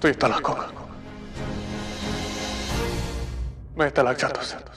तो ये तलाक होगा। मैं तलाक चाहता हूं सर।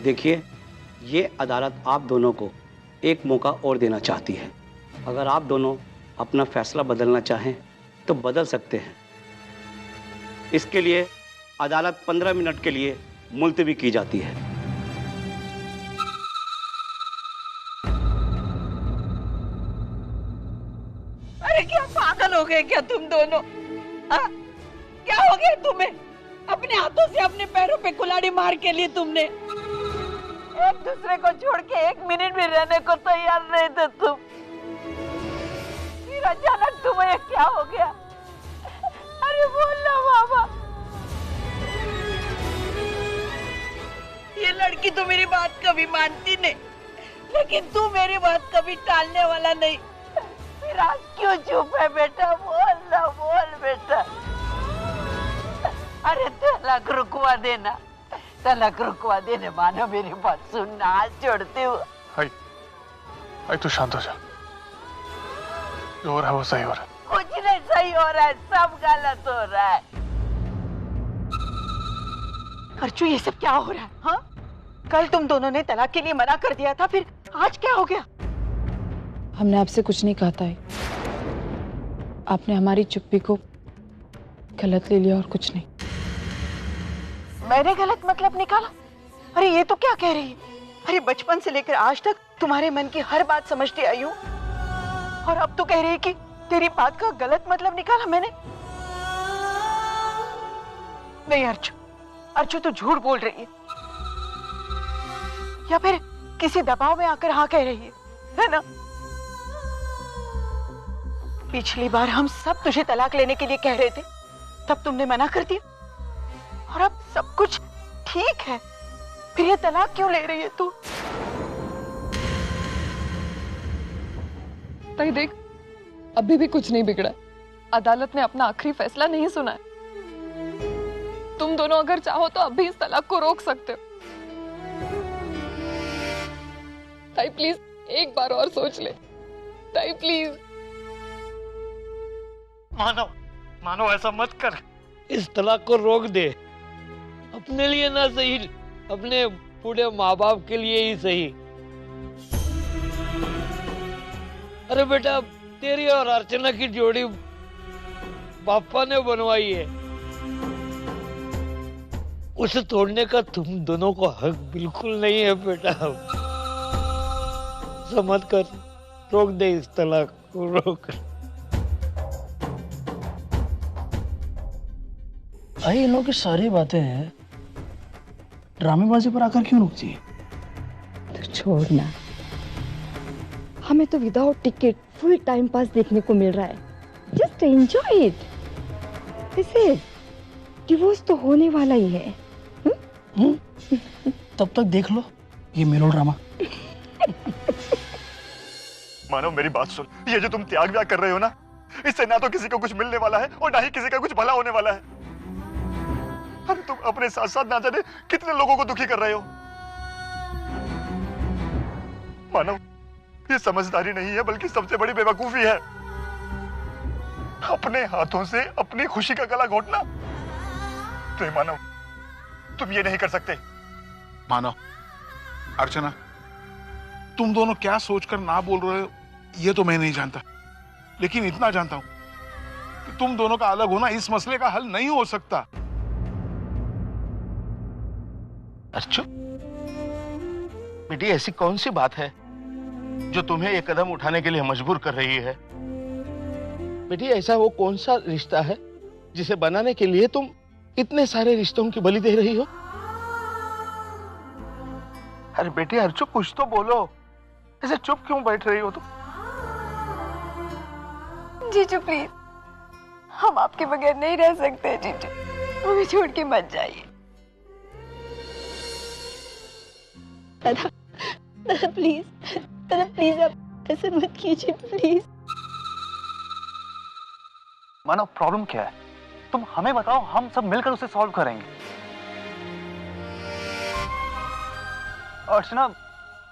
देखिए, ये अदालत आप दोनों को एक मौका और देना चाहती है। अगर आप दोनों अपना फैसला बदलना चाहें तो बदल सकते हैं। इसके लिए अदालत 15 मिनट के लिए मुलतवी की जाती है। अरे क्या पागल हो गए क्या तुम दोनों? क्या हो गया तुम्हें? अपने हाथों से अपने पैरों पे कुल्हाड़ी मार के लिए तुमने एक दूसरे को छोड़ के एक मिनट भी रहने को तैयार नहीं थे तुम। फिर अचानक तुम्हें क्या हो गया? अरे बोलो बाबा। ये लड़की तो मेरी बात कभी मानती नहीं, लेकिन तू मेरी बात कभी टालने वाला नहीं। फिर आज क्यों चुप है बेटा? बोल ना, बोल बेटा। अरे तलाक रुकवा देना, तलाक रुकवा देने। मानो मेरी बात सुनना, हाथ जोड़ती हूँ। आई तू शांत हो जा। जो हो रहा है वो सही हो रहा है। कुछ नहीं सही हो रहा है, सब गलत हो रहा है। अर्चू, ये सब क्या हो रहा है? हाँ, कल तुम दोनों ने तलाक के लिए मना कर दिया था, फिर आज क्या हो गया? हमने आपसे कुछ नहीं कहा था। आपने हमारी चुप्पी को गलत ले लिया और कुछ नहीं। मैंने गलत मतलब निकाला? अरे ये तो क्या कह रही है? अरे बचपन से लेकर आज तक तुम्हारे मन की हर बात समझती आई हूँ, और अब तो कह रही है कि तेरी बात का गलत मतलब निकाला मैंने। नहीं अर्चू, अर्चू तो झूठ बोल रही है, या फिर किसी दबाव में आकर हाँ कह रही है ना? पिछली बार हम सब तुझे तलाक लेने के लिए कह रहे थे, तब तुमने मना कर दिया, और अब सब कुछ ठीक है, फिर ये तलाक क्यों ले रही है तू? ताई देख, अभी भी कुछ नहीं बिगड़ा। अदालत ने अपना आखिरी फैसला नहीं सुना है। तुम दोनों अगर चाहो तो अभी इस तलाक को रोक सकते हो। ताई प्लीज एक बार और सोच ले। ताई प्लीज। मानो ऐसा मत कर। इस तलाक को रोक दे। अपने लिए ना सही, अपने पूरे माँ बाप के लिए ही सही। अरे बेटा, तेरी और अर्चना की जोड़ी पापा ने बनवाई है, उसे तोड़ने का तुम दोनों को हक बिल्कुल नहीं है बेटा। ऐसा मत कर, रोक दे इस तलाक को, रोक। भाई इन लोगों की सारी बातें हैं, ड्रामेबाजी पर आकर क्यों रुकती है? तो छोड़ना, हमें तो without ticket full time pass देखने को मिल रहा है। Just enjoy it. वैसे डिवोर्स तो होने वाला ही है। तब तक देख लो ये मेलो ड्रामा। मानो मेरी बात सुन, ये जो तुम त्याग व्याग कर रहे हो ना, इससे ना तो किसी को कुछ मिलने वाला है और ना ही किसी का कुछ भला होने वाला है। अरे तुम अपने साथ साथ ना जाने कितने लोगों को दुखी कर रहे हो। मानव, ये समझदारी नहीं है बल्कि सबसे बड़ी बेवकूफी है। अपने हाथों से अपनी खुशी का गला घोटना। तो मानव, तुम ये नहीं कर सकते। मानव, अर्चना, तुम दोनों क्या सोचकर ना बोल रहे हो ये तो मैं नहीं जानता, लेकिन इतना जानता हूं कि तुम दोनों का अलग होना इस मसले का हल नहीं हो सकता। अर्चु, बेटी ऐसी कौन सी बात है जो तुम्हें ये कदम उठाने के लिए मजबूर कर रही है? बेटी ऐसा वो कौन सा रिश्ता है जिसे बनाने के लिए तुम इतने सारे रिश्तों की बलि दे रही हो? अरे बेटी अर्चु, कुछ तो बोलो, ऐसे चुप क्यों बैठ रही हो तुम? जीजू प्लीज, हम आपके बगैर नहीं रह सकते जीजू, हमें छोड़ के मत जाइए। दादा, दादा प्लीज, दादा प्लीज आप ऐसे मत कीजिए प्लीज। मानव, प्रॉब्लम क्या है? तुम हमें बताओ, हम सब मिलकर उसे सॉल्व करेंगे। अर्चना,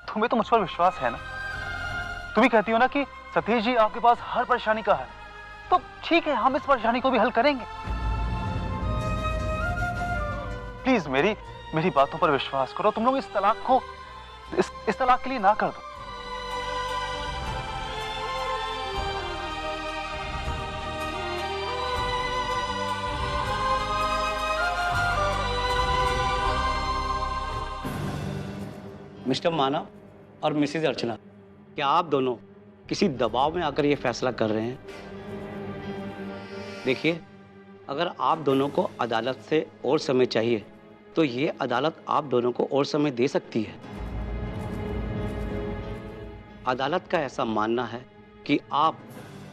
तुम्हें तो मुझ पर विश्वास है ना? तुम ही कहती हो ना कि सतीश जी आपके पास हर परेशानी का है, तो ठीक है, हम इस परेशानी को भी हल करेंगे। प्लीज मेरी बातों पर विश्वास करो। तुम लोग इस तलाक को इस तलाक के लिए ना कर दो। मिस्टर मानव और मिसेज अर्चना, क्या आप दोनों किसी दबाव में आकर यह फैसला कर रहे हैं? देखिए, अगर आप दोनों को अदालत से और समय चाहिए तो ये अदालत आप दोनों को और समय दे सकती है। अदालत का ऐसा मानना है कि आप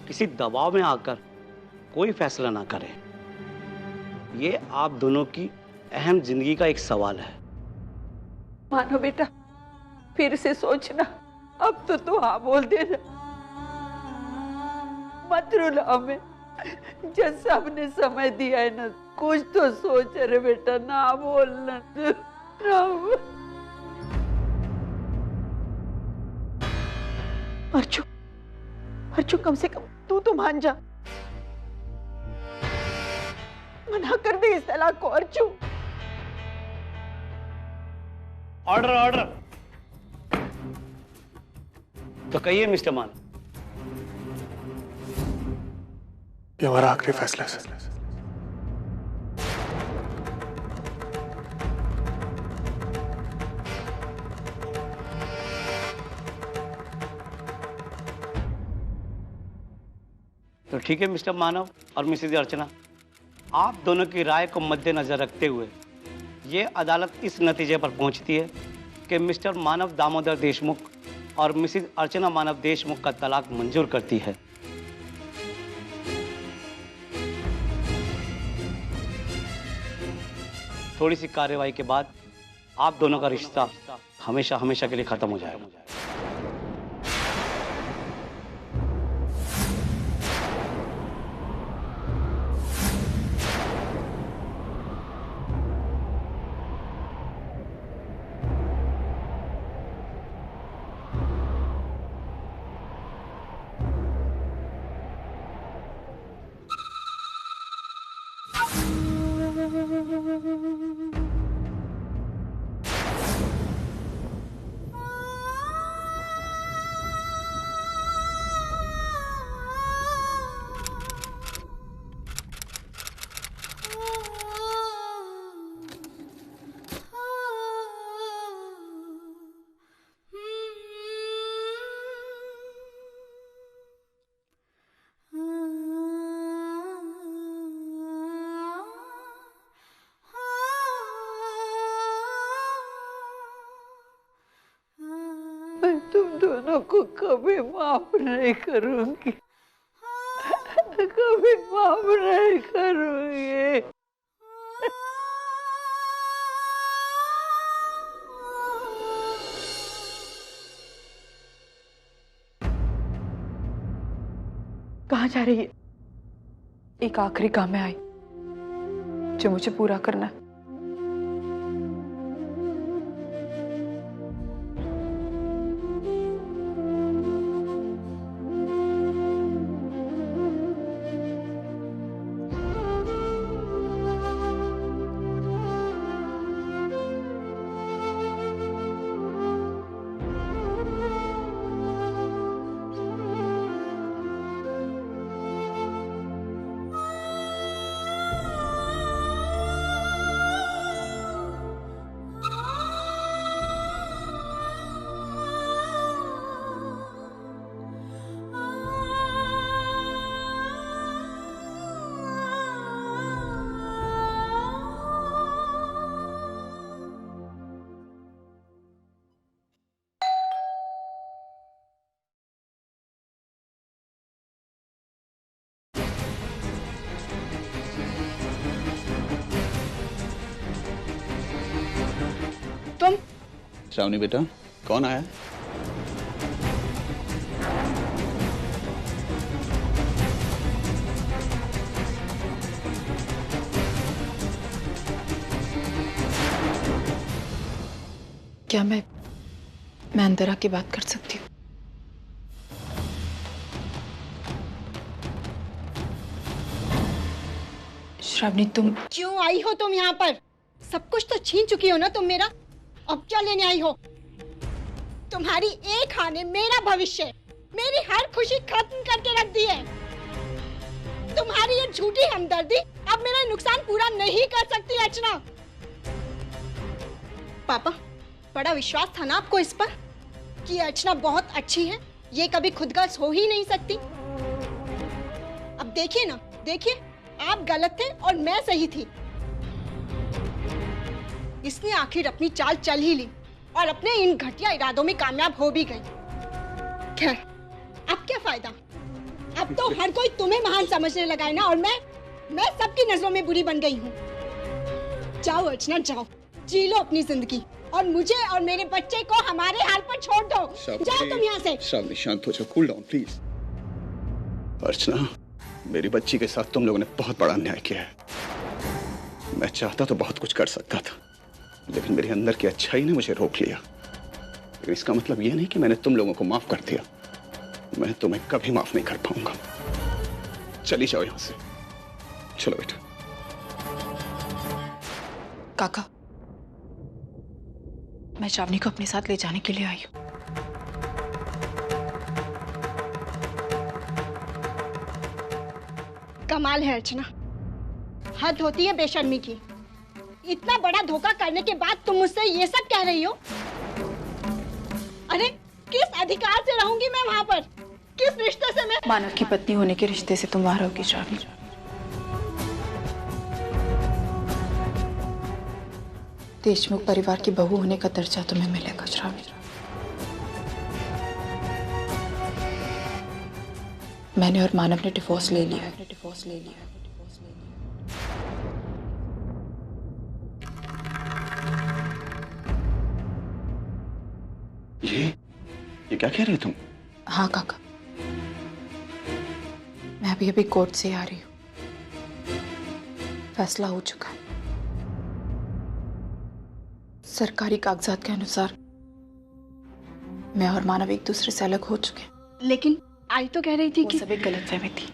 किसी दबाव में आकर कोई फैसला ना करें। ये आप दोनों की अहम जिंदगी का एक सवाल है। मानो बेटा, फिर से सोचना, अब तो तू हाँ बोल देना, मत रुला हमें। जैसा हमने समय दिया है ना, कुछ तो सोच रे बेटा, ना बोलना ना बोल। अर्चु, अर्चु, कम से कम तू तो मान जा, मना कर दे इस तलाक को। अर्चु, ऑर्डर, ऑर्डर। तो कहिए मिस्टर मान। ये हमारा आखिरी फैसला है। तो ठीक है मिस्टर मानव और मिसेज अर्चना, आप दोनों की राय को मद्देनजर रखते हुए ये अदालत इस नतीजे पर पहुंचती है कि मिस्टर मानव दामोदर देशमुख और मिसेज अर्चना मानव देशमुख का तलाक मंजूर करती है। थोड़ी सी कार्यवाही के बाद आप दोनों का रिश्ता हमेशा हमेशा के लिए खत्म हो जाएगा। मैं तुम दोनों को कभी माफ नहीं करूंगी, कभी माफ नहीं करूंगी। कहाँ जा रही है? एक आखिरी काम है आई जो मुझे पूरा करना है। तुम श्रावणी बेटा, कौन आया? क्या मैं अंदर आके बात कर सकती हूँ? श्रावणी, तुम क्यों आई हो तुम यहाँ पर? सब कुछ तो छीन चुकी हो ना तुम मेरा। अब क्या लेने आई हो? तुम्हारी एक हाथ ने मेरा भविष्य, मेरी हर खुशी खत्म करके रख दी है। तुम्हारी ये झूठी हमदर्दी अब मेरा नुकसान पूरा नहीं कर सकती अर्चना। पापा, बड़ा विश्वास था ना आपको इस पर कि अर्चना बहुत अच्छी है, ये कभी खुदगर्ज हो ही नहीं सकती। अब देखिए ना, देखिए, आप गलत थे और मैं सही थी। इसने आखिर अपनी चाल चल ही ली और अपने इन घटिया इरादों में कामयाब हो भी गई। खैर, अब क्या फायदा? अब तो हर कोई तुम्हें महान समझने लगा है ना, और मैं सबकी नजरों में बुरी बन गई हूँ। जाओ अर्चना, जाओ, जी लो अपनी जिंदगी और मुझे और मेरे बच्चे को हमारे हाल पर छोड़ दो। जाओ तुम यहाँ से। श्रावणी, शांत हो जाओ, कूल डाउन प्लीज। अर्चना, मेरी बच्ची के साथ तुम लोगों ने बहुत बड़ा अन्याय किया है। मैं चाहता तो बहुत कुछ कर सकता था, लेकिन मेरे अंदर की अच्छाई ने मुझे रोक लिया। इसका मतलब यह नहीं कि मैंने तुम लोगों को माफ कर दिया। मैं तुम्हें कभी माफ नहीं कर पाऊंगा। चली जाओ यहां से, चलो बेटा। काका, मैं श्रावणी को अपने साथ ले जाने के लिए आई हूँ। कमाल है अर्चना, हद होती है बेशर्मी की। इतना बड़ा धोखा करने के बाद तुम मुझसे ये सब कह रही हो? अरे किस अधिकार से रहूंगी मैं वहाँ पर? किस रिश्ते से मैं? मानव की पत्नी होने के रिश्ते से तुम वहां रहोगी श्रावणी। देशमुख परिवार की बहू होने का दर्जा तुम्हें मिलेगा श्रावणी। मैंने और मानव ने डिवोर्स ले लिया है। ये क्या कह रही तुम? हाँ काका, मैं अभी कोर्ट से आ रही हूँ। फैसला हो चुका है। सरकारी कागजात के अनुसार मैं और मानव एक दूसरे से अलग हो चुके हैं। लेकिन आई तो कह रही थी कि सब एक गलतफहमी थी।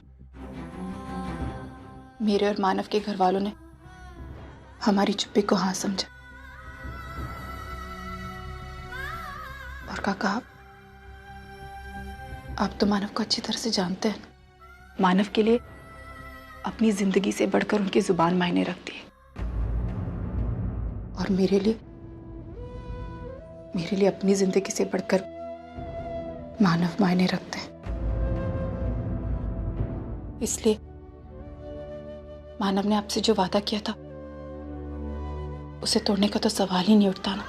मेरे और मानव के घर वालों ने हमारी चुप्पी को हाँ समझा। और काका, आप तो मानव को अच्छी तरह से जानते हैं। मानव के लिए अपनी जिंदगी से बढ़कर उनकी जुबान मायने रखती है, और मेरे लिए अपनी जिंदगी से बढ़कर मानव मायने रखते हैं। इसलिए मानव ने आपसे जो वादा किया था उसे तोड़ने का तो सवाल ही नहीं उठता ना।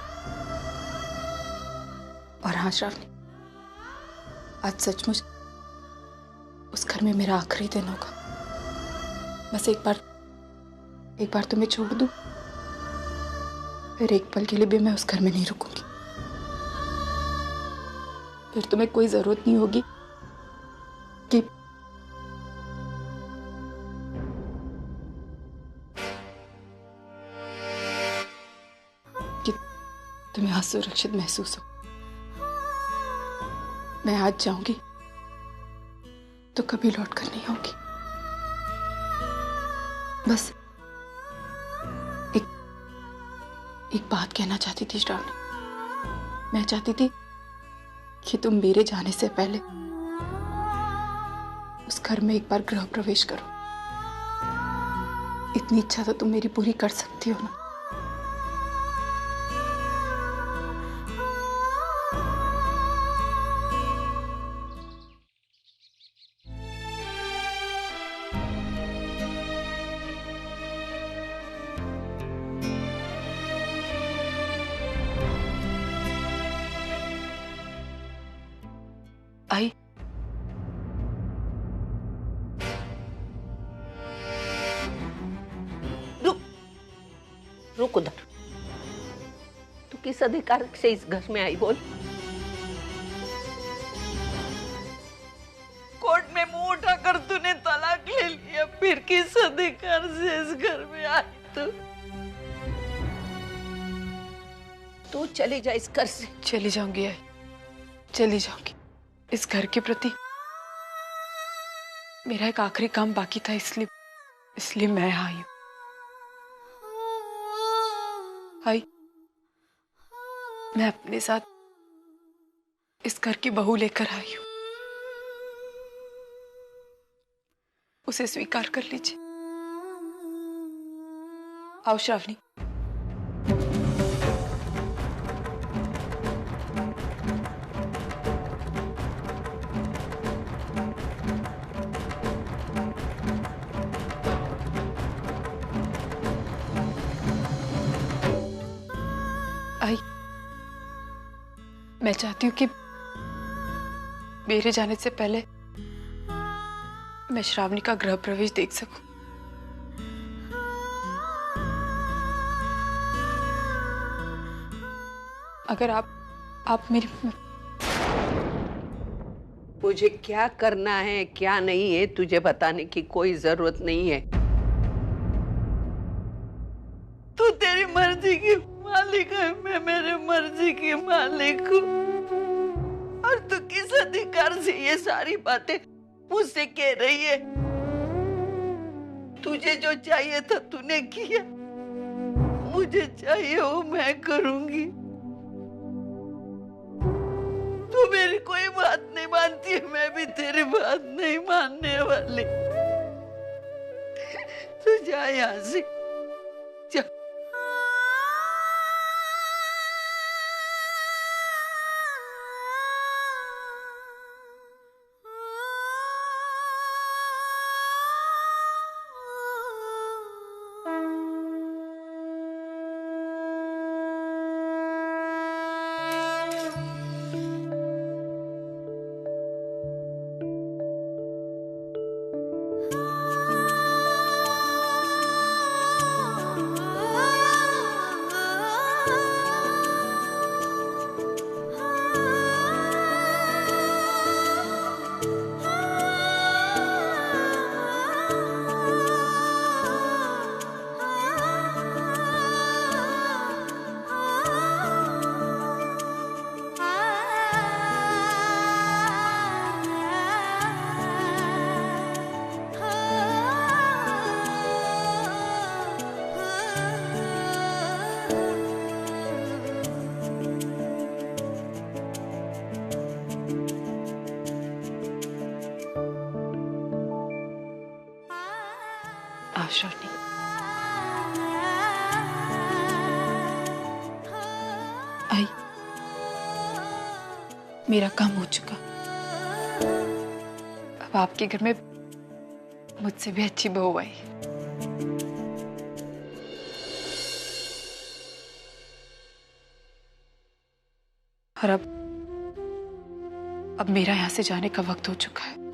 और हाँ श्रावणी, आज सचमुच उस घर में मेरा आखिरी दिन होगा। बस एक बार तुम्हें छोड़ दूं, फिर एक पल के लिए भी मैं उस घर में नहीं रुकूंगी। फिर तुम्हें कोई जरूरत नहीं होगी तुम्हें असुरक्षित महसूस हो। मैं आज जाऊंगी तो कभी लौट कर नहीं आऊंगी। बस एक बात कहना चाहती थी श्रावणी। मैं चाहती थी कि तुम मेरे जाने से पहले उस घर में एक बार गृह प्रवेश करो। इतनी इच्छा तो तुम मेरी पूरी कर सकती हो ना। आई रुक उधर। तू किस अधिकार से इस घर में आई बोल? कोर्ट में मुंह उठाकर तूने तलाक ले लिया, फिर किस अधिकार से इस घर में आई? तू चली जा इस घर से। चली जाऊंगी आई, चली जाऊंगी। इस घर के प्रति मेरा एक आखिरी काम बाकी था, इसलिए मैं आई हूं। आई, मैं अपने साथ इस घर की बहू लेकर आई हूं। उसे स्वीकार कर लीजिए। आओ श्रावणी। आई, मैं चाहती हूँ कि मेरे जाने से पहले मैं श्रावणी का गृह प्रवेश देख सकूं। अगर आप मेरी मुझे क्या करना है क्या नहीं है तुझे बताने की कोई जरूरत नहीं है। तू तेरी मर्जी की मालिक है, मैं मेरे मर्जी की मालिक हूँ। और तू किस अधिकार से ये सारी बातें मुझसे कह रही है? तुझे जो चाहिए था तूने किया, मुझे चाहिए वो मैं करूंगी। तू मेरी कोई बात नहीं मानती है, मैं भी तेरी बात नहीं मानने वाली। तू जा यहाँ से, जा। श्रावणी, आई, मेरा काम हो चुका। अब आपके घर में मुझसे भी अच्छी बहू आई। और अब मेरा यहां से जाने का वक्त हो चुका है।